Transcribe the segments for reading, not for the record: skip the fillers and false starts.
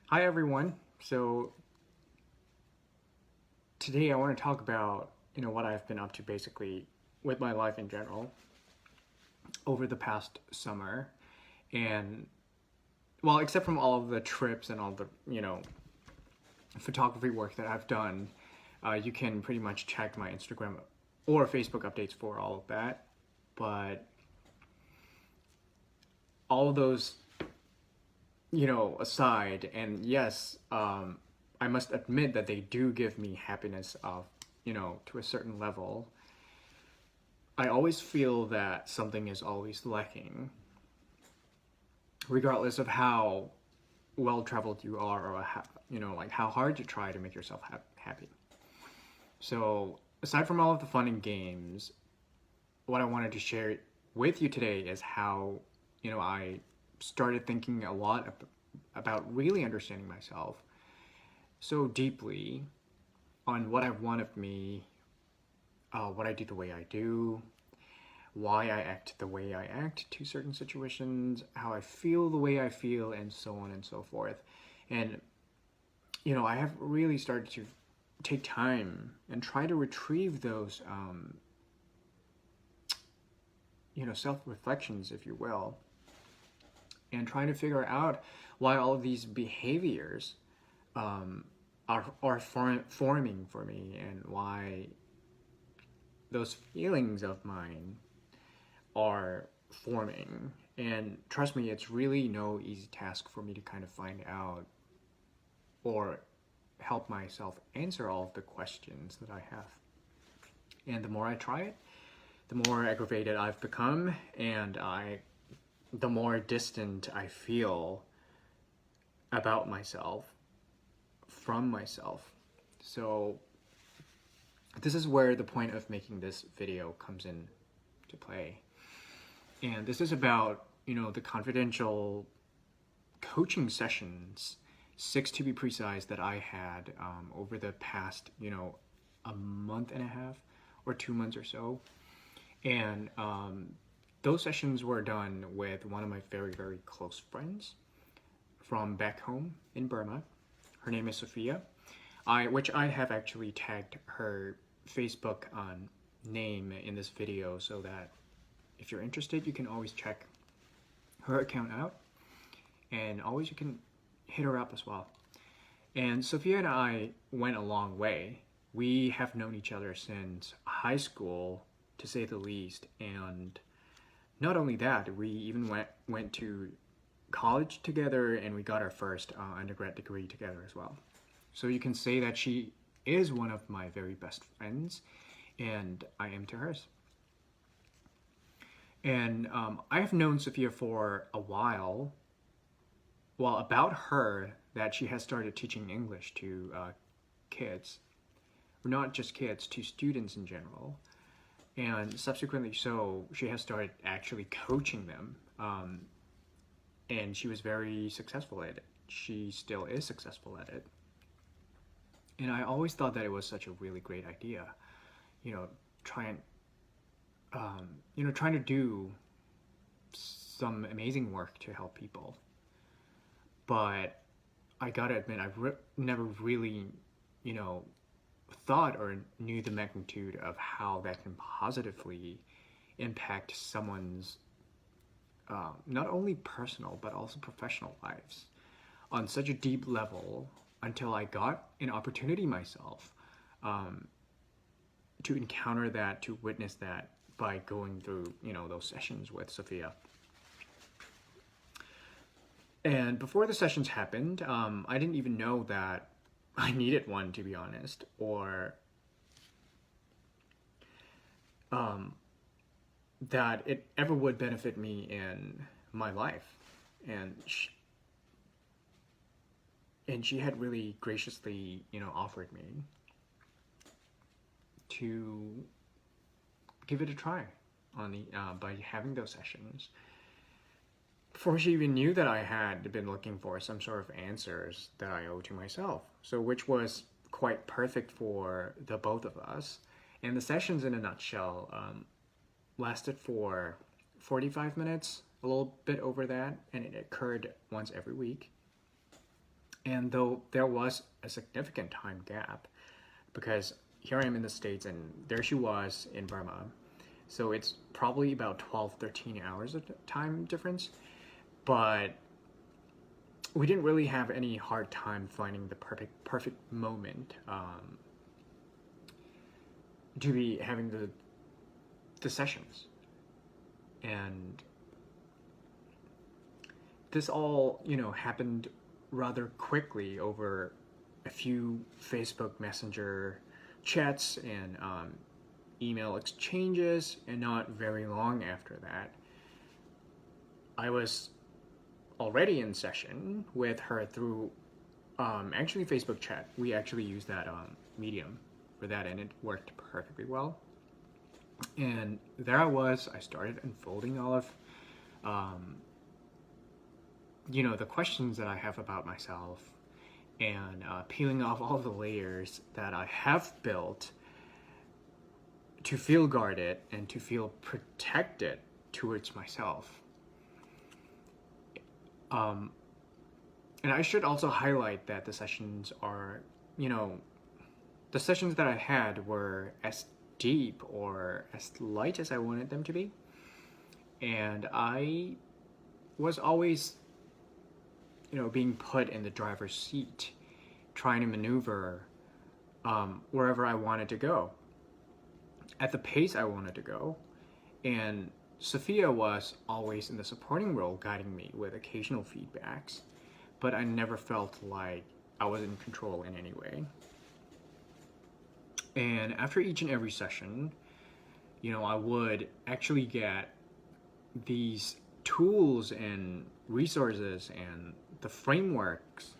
Hi everyone. So today I want to talk about, what I've been up to basically with my life in general over the past summer. And well, except from all of the trips and all the, photography work that I've done, you can pretty much check my Instagram or Facebook updates for all of that. But all of those, aside, and yes, I must admit that they do give me happiness of, to a certain level. I always feel that something is always lacking, regardless of how well traveled you are, or how, like how hard you try to make yourself happy. So, aside from all of the fun and games, what I wanted to share with you today is how, I started thinking a lot about really understanding myself so deeply on what I want of me, what I do the way I do, why I act the way I act to certain situations, how I feel the way I feel, and so on and so forth. And, I have really started to take time and try to retrieve those, self reflections, if you will, and trying to figure out why all of these behaviors are forming for me, and why those feelings of mine are forming. And trust me, it's really no easy task for me to kind of find out or help myself answer all of the questions that I have. And the more I try it, the more aggravated I've become, and the more distant I feel about myself from myself. So this is where the point of making this video comes in to play. And this is about, the confidential coaching sessions, 6 to be precise, that I had over the past, a month and a half or 2 months or so. And those sessions were done with one of my very, very close friends from back home in Burma. Her name is Sophia, which I have actually tagged her Facebook name in this video, so that if you're interested, you can always check her account out, and always you can hit her up as well. And Sophia and I went a long way. We have known each other since high school, to say the least, and not only that, we even went to college together, and we got our first undergrad degree together as well. So you can say that she is one of my very best friends, and I am to hers. And I have known Sophia for a while. Well, about her, that she has started teaching English to kids, or not just kids, to students in general. And subsequently, so she has started actually coaching them. And she was very successful at it. She still is successful at it. And I always thought that it was such a really great idea, trying to do some amazing work to help people. But I gotta admit, never really, thought or knew the magnitude of how that can positively impact someone's not only personal but also professional lives on such a deep level, until I got an opportunity myself to encounter that, to witness that, by going through, those sessions with Sophia. And before the sessions happened, I didn't even know that I needed one, to be honest, or that it ever would benefit me in my life. And she had really graciously, offered me to give it a try on the by having those sessions. Before she even knew that I had been looking for some sort of answers that I owe to myself. So, which was quite perfect for the both of us. And the sessions, in a nutshell, lasted for 45 minutes, a little bit over that, and it occurred once every week. And though there was a significant time gap, because here I am in the States and there she was in Burma, so it's probably about 12, 13 hours of time difference, but we didn't really have any hard time finding the perfect moment to be having the sessions. And this all, happened rather quickly over a few Facebook Messenger chats and email exchanges, and not very long after that, I was already in session with her through actually Facebook chat. We actually used that medium for that, and it worked perfectly well. And there I started unfolding all of the questions that I have about myself, and peeling off all the layers that I have built to feel guarded and to feel protected towards myself. And I should also highlight that the sessions are, the sessions that I had were as deep or as light as I wanted them to be. And I was always, being put in the driver's seat, trying to maneuver wherever I wanted to go, at the pace I wanted to go. And Sophia was always in the supporting role, guiding me with occasional feedbacks, but I never felt like I was in control in any way. And after each and every session, I would actually get these tools and resources and the frameworks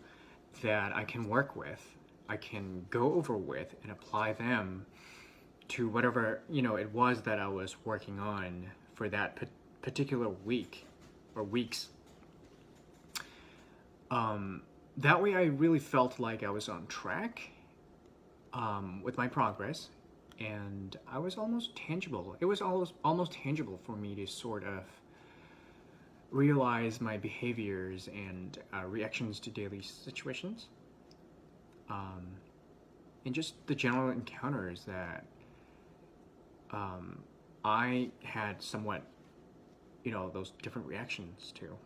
that I can work with, I can go over with and apply them to whatever, it was that I was working on for that particular week or weeks. That way I really felt like I was on track with my progress, and I was almost tangible. It was almost tangible for me to sort of realize my behaviors and reactions to daily situations, and just the general encounters that I had somewhat, those different reactions to.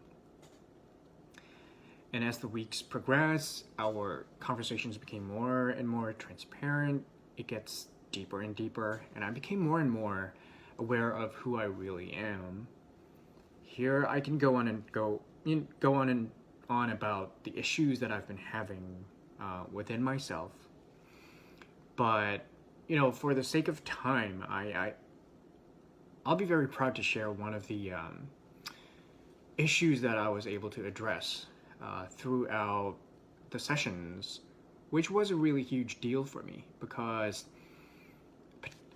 And as the weeks progressed, our conversations became more and more transparent. It gets deeper and deeper, and I became more and more aware of who I really am. Here I can go on and on about the issues that I've been having within myself. But, for the sake of time, I'll be very proud to share one of the issues that I was able to address throughout the sessions, which was a really huge deal for me, because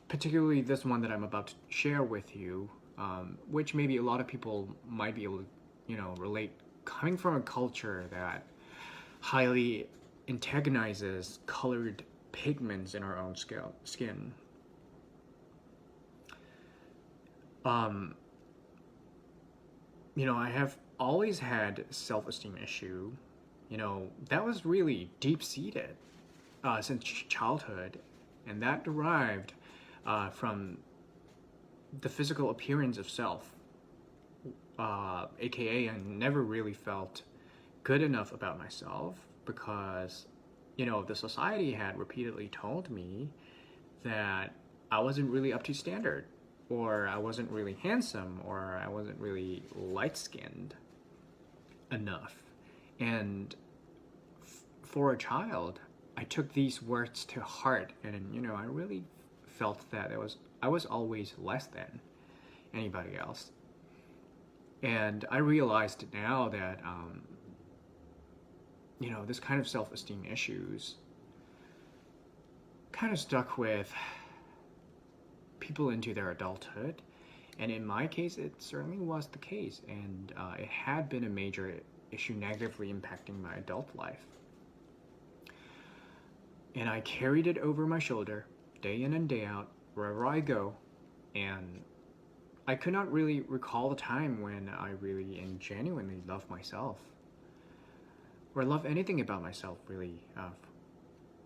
particularly this one that I'm about to share with you, which maybe a lot of people might be able to, relate, coming from a culture that highly antagonizes colored pigments in our own skin. I have always had self-esteem issue, that was really deep-seated since childhood, and that derived from the physical appearance of self, aka I never really felt good enough about myself because, the society had repeatedly told me that I wasn't really up to standard, or I wasn't really handsome, or I wasn't really light-skinned enough. And for a child, I took these words to heart, and I really felt that I was always less than anybody else. And I realized now that this kind of self-esteem issues kind of stuck with people into their adulthood, and in my case it certainly was the case, and it had been a major issue negatively impacting my adult life. And I carried it over my shoulder day in and day out wherever I go, and I could not really recall the time when I really and genuinely loved myself, or love anything about myself, really,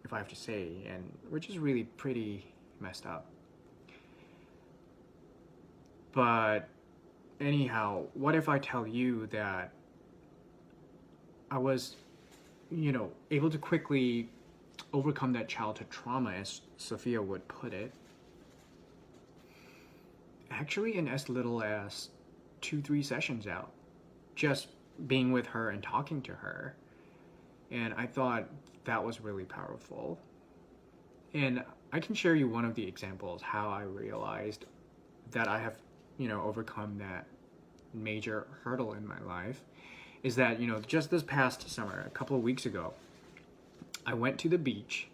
if I have to say, and which is really pretty messed up. But anyhow, what if I tell you that I was, able to quickly overcome that childhood trauma, as Sophia would put it, actually in as little as 2-3 sessions out, just being with her and talking to her. And I thought that was really powerful. And I can share you one of the examples how I realized that I have, overcome that major hurdle in my life is that, just this past summer, a couple of weeks ago, I went to the beach,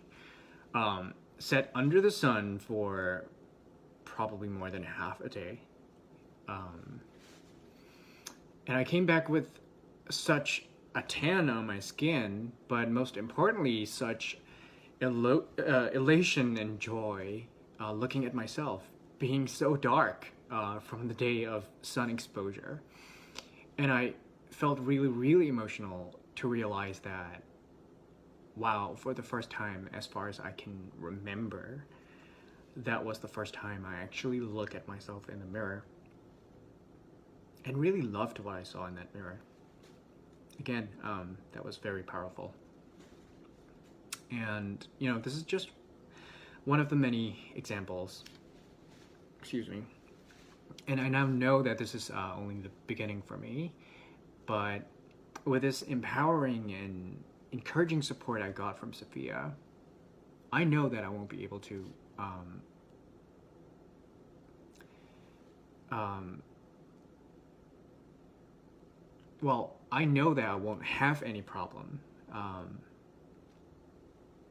sat under the sun for probably more than half a day. And I came back with such a tan on my skin, but most importantly, such elation and joy looking at myself being so dark from the day of sun exposure. And I felt really, really emotional to realize that, wow, for the first time, as far as I can remember, that was the first time I actually looked at myself in the mirror and really loved what I saw in that mirror. Again, that was very powerful. And, this is just one of the many examples. Excuse me. And I now know that this is only the beginning for me, but with this empowering and encouraging support I got from Sophia, I know that I won't be able to I know that I won't have any problem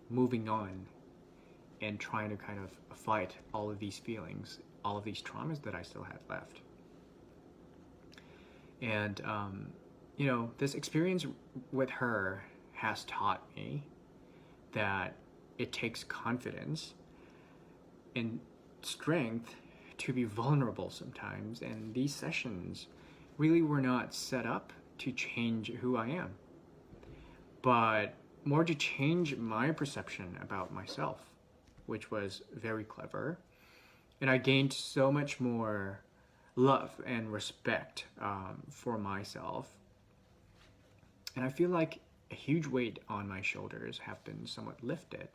moving on and trying to kind of fight all of these feelings, all of these traumas that I still had left. And, this experience with her has taught me that it takes confidence and strength to be vulnerable sometimes, and these sessions really were not set up to change who I am, but more to change my perception about myself, which was very clever. And I gained so much more love and respect for myself. And I feel like a huge weight on my shoulders have been somewhat lifted.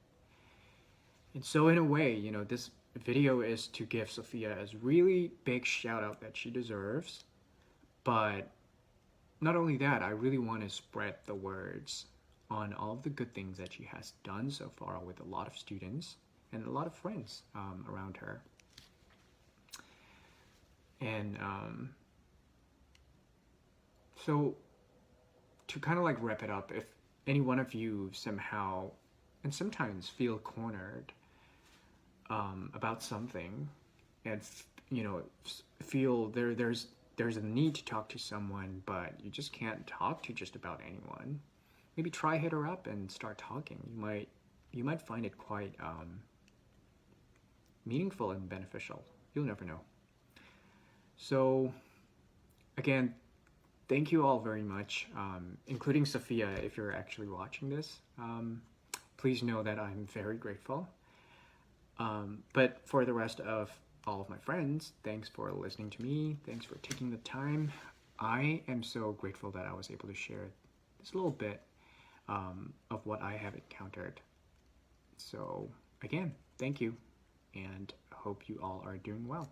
And so in a way, this video is to give Sophia a really big shout out that she deserves. But not only that, I really want to spread the words on all of the good things that she has done so far with a lot of students and a lot of friends around her. And so to kind of wrap it up, if any one of you somehow and sometimes feel cornered about something and feel there's a need to talk to someone, but you just can't talk to just about anyone, maybe try hit her up and start talking. You might find it quite meaningful and beneficial. You'll never know. So again, thank you all very much, including Sophia, if you're actually watching this. Please know that I'm very grateful. But for the rest of all of my friends, thanks for listening to me. Thanks for taking the time. I am so grateful that I was able to share this little bit of what I have encountered. So again, thank you, and hope you all are doing well.